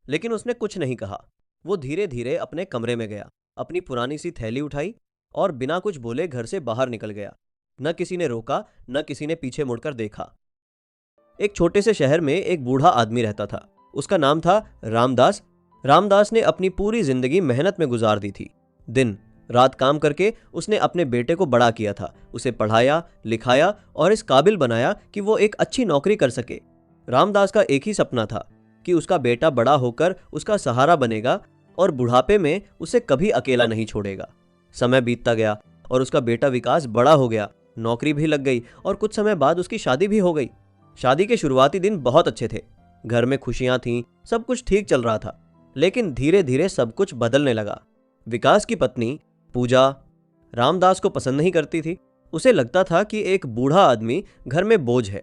लेकिन उसने कुछ नहीं कहा। वो धीरे धीरे अपने कमरे में गया, अपनी पुरानी सी थैली उठाई और बिना कुछ बोले घर से बाहर निकल गया। न किसी ने रोका, न किसी ने पीछे मुड़कर देखा। एक छोटे से शहर में एक बूढ़ा आदमी रहता था। उसका नाम था रामदास। रामदास ने अपनी पूरी जिंदगी मेहनत में गुजार दी थी। दिन रात काम करके उसने अपने बेटे को बड़ा किया था, उसे पढ़ाया लिखाया और इस काबिल बनाया कि वो एक अच्छी नौकरी कर सके। रामदास का एक ही सपना था कि उसका बेटा बड़ा होकर उसका सहारा बनेगा और बुढ़ापे में उसे कभी अकेला नहीं छोड़ेगा। समय बीतता गया और उसका बेटा विकास बड़ा हो गया, नौकरी भी लग गई और कुछ समय बाद उसकी शादी भी हो गई। शादी के शुरुआती दिन बहुत अच्छे थे, घर में खुशियां थीं, सब कुछ ठीक चल रहा था। लेकिन धीरे धीरे सब कुछ बदलने लगा। विकास की पत्नी पूजा रामदास को पसंद नहीं करती थी। उसे लगता था कि एक बूढ़ा आदमी घर में बोझ है।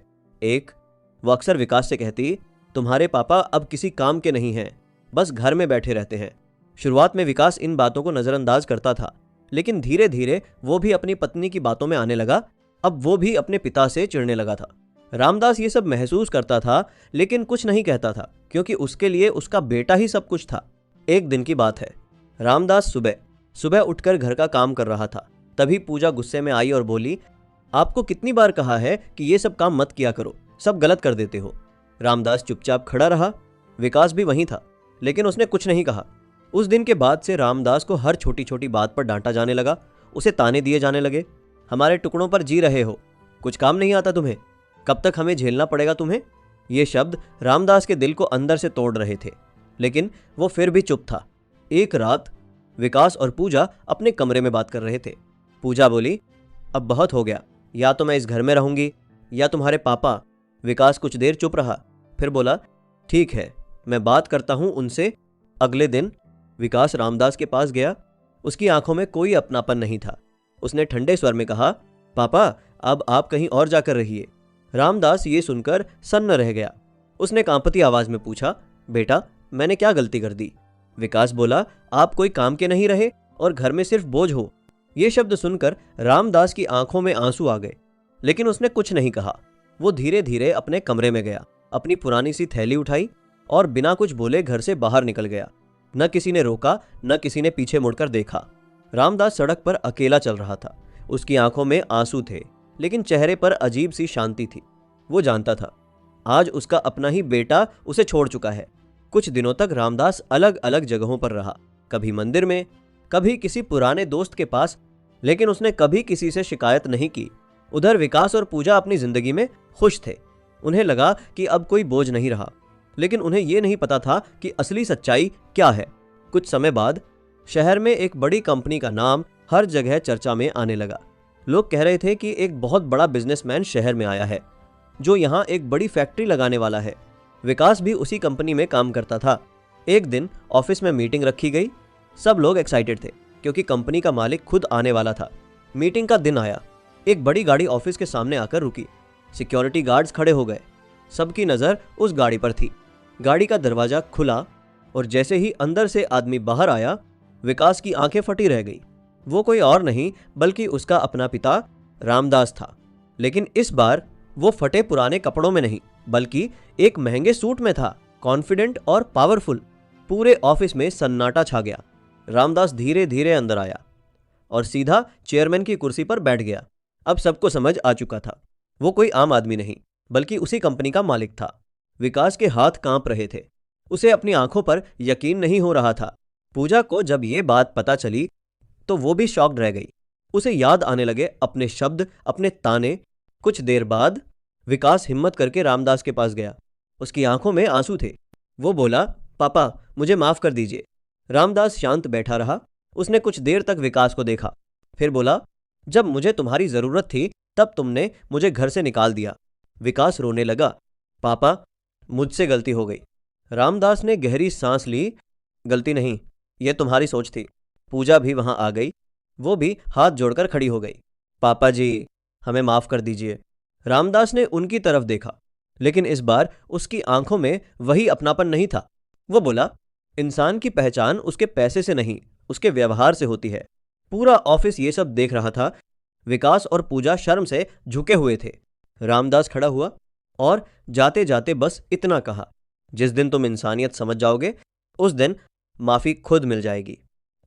वो अक्सर विकास से कहती, तुम्हारे पापा अब किसी काम के नहीं हैं, बस घर में बैठे रहते हैं। शुरुआत में विकास इन बातों को नजरअंदाज करता था, लेकिन धीरे धीरे वो भी अपनी पत्नी की बातों में आने लगा। अब वो भी अपने पिता से चिढ़ने लगा था। रामदास ये सब महसूस करता था, लेकिन कुछ नहीं कहता था, क्योंकि उसके लिए उसका बेटा ही सब कुछ था। एक दिन की बात है, रामदास सुबह सुबह उठकर घर का काम कर रहा था। तभी पूजा गुस्से में आई और बोली, आपको कितनी बार कहा है कि ये सब काम मत किया करो, सब गलत कर देते हो। रामदास चुपचाप खड़ा रहा। विकास भी वहीं था, लेकिन उसने कुछ नहीं कहा। उस दिन के बाद से रामदास को हर छोटी छोटी बात पर डांटा जाने लगा। उसे ताने दिए जाने लगे, हमारे टुकड़ों पर जी रहे हो, कुछ काम नहीं आता तुम्हें, कब तक हमें झेलना पड़ेगा तुम्हें। ये शब्द रामदास के दिल को अंदर से तोड़ रहे थे, लेकिन वो फिर भी चुप था। एक रात विकास और पूजा अपने कमरे में बात कर रहे थे। पूजा बोली, अब बहुत हो गया, या तो मैं इस घर में रहूंगी या तुम्हारे पापा। विकास कुछ देर चुप रहा, फिर बोला, ठीक है, मैं बात करता हूं उनसे। अगले दिन विकास रामदास के पास गया। उसकी आंखों में कोई अपनापन नहीं था। उसने ठंडे स्वर में कहा, पापा अब आप कहीं और जाकर रहिए। रामदास ये सुनकर सन्न रह गया। उसने कांपती आवाज में पूछा, बेटा मैंने क्या गलती कर दी। विकास बोला, आप कोई काम के नहीं रहे और घर में सिर्फ बोझ हो। ये शब्द सुनकर रामदास की आंखों में आंसू आ गए, लेकिन उसने कुछ नहीं कहा। वो धीरे धीरे अपने कमरे में गया, अपनी पुरानी सी थैली उठाई और बिना कुछ बोले घर से बाहर निकल गया। न किसी ने रोका, न किसी ने पीछे मुड़कर देखा। रामदास सड़क पर अकेला चल रहा था। उसकी आंखों में आंसू थे, लेकिन चेहरे पर अजीब सी शांति थी। वो जानता था आज उसका अपना ही बेटा उसे छोड़ चुका है। कुछ दिनों तक रामदास अलग अलग जगहों पर रहा, कभी मंदिर में, कभी किसी पुराने दोस्त के पास, लेकिन उसने कभी किसी से शिकायत नहीं की। उधर विकास और पूजा अपनी जिंदगी में खुश थे। उन्हें लगा कि अब कोई बोझ नहीं रहा, लेकिन उन्हें यह नहीं पता था कि असली सच्चाई क्या है। कुछ समय बाद शहर में एक बड़ी कंपनी का नाम हर जगह चर्चा में आने लगा। लोग कह रहे थे कि एक बहुत बड़ा बिजनेसमैन शहर में आया है, जो यहाँ एक बड़ी फैक्ट्री लगाने वाला है। विकास भी उसी कंपनी में काम करता था। एक दिन ऑफिस में मीटिंग रखी गई। सब लोग एक्साइटेड थे, क्योंकि कंपनी का मालिक खुद आने वाला था। मीटिंग का दिन आया। एक बड़ी गाड़ी ऑफिस के सामने आकर रुकी। सिक्योरिटी गार्ड्स खड़े हो गए। सबकी नज़र उस गाड़ी पर थी। गाड़ी का दरवाजा खुला और जैसे ही अंदर से आदमी बाहर आया, विकास की आंखें फटी रह गई। वो कोई और नहीं बल्कि उसका अपना पिता रामदास था। लेकिन इस बार वो फटे पुराने कपड़ों में नहीं, बल्कि एक महंगे सूट में था, कॉन्फिडेंट और पावरफुल। पूरे ऑफिस में सन्नाटा छा गया। रामदास धीरे धीरे अंदर आया और सीधा चेयरमैन की कुर्सी पर बैठ गया। अब सबको समझ आ चुका था, वो कोई आम आदमी नहीं बल्कि उसी कंपनी का मालिक था। विकास के हाथ कांप रहे थे। उसे अपनी आंखों पर यकीन नहीं हो रहा था। पूजा को जब ये बात पता चली तो वो भी शॉक्ड रह गई। उसे याद आने लगे अपने शब्द, अपने ताने। कुछ देर बाद विकास हिम्मत करके रामदास के पास गया। उसकी आंखों में आंसू थे। वो बोला, पापा मुझे माफ कर दीजिए। रामदास शांत बैठा रहा। उसने कुछ देर तक विकास को देखा, फिर बोला, जब मुझे तुम्हारी जरूरत थी तब तुमने मुझे घर से निकाल दिया। विकास रोने लगा, पापा मुझसे गलती हो गई। रामदास ने गहरी सांस ली, गलती नहीं, यह तुम्हारी सोच थी। पूजा भी वहां आ गई। वो भी हाथ जोड़कर खड़ी हो गई। पापा जी हमें माफ कर दीजिए। रामदास ने उनकी तरफ देखा, लेकिन इस बार उसकी आंखों में वही अपनापन नहीं था। वो बोला, इंसान की पहचान उसके पैसे से नहीं, उसके व्यवहार से होती है। पूरा ऑफिस ये सब देख रहा था। विकास और पूजा शर्म से झुके हुए थे। रामदास खड़ा हुआ और जाते जाते बस इतना कहा, जिस दिन तुम इंसानियत समझ जाओगे उस दिन माफी खुद मिल जाएगी।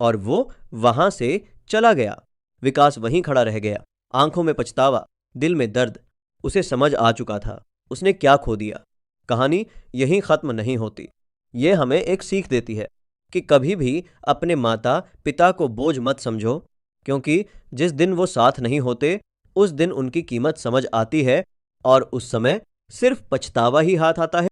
और वो वहां से चला गया। विकास वहीं खड़ा रह गया, आंखों में पछतावा, दिल में दर्द। उसे समझ आ चुका था उसने क्या खो दिया। कहानी यहीं खत्म नहीं होती। ये हमें एक सीख देती है कि कभी भी अपने माता पिता को बोझ मत समझो, क्योंकि जिस दिन वो साथ नहीं होते उस दिन उनकी कीमत समझ आती है, और उस समय सिर्फ पछतावा ही हाथ आता है।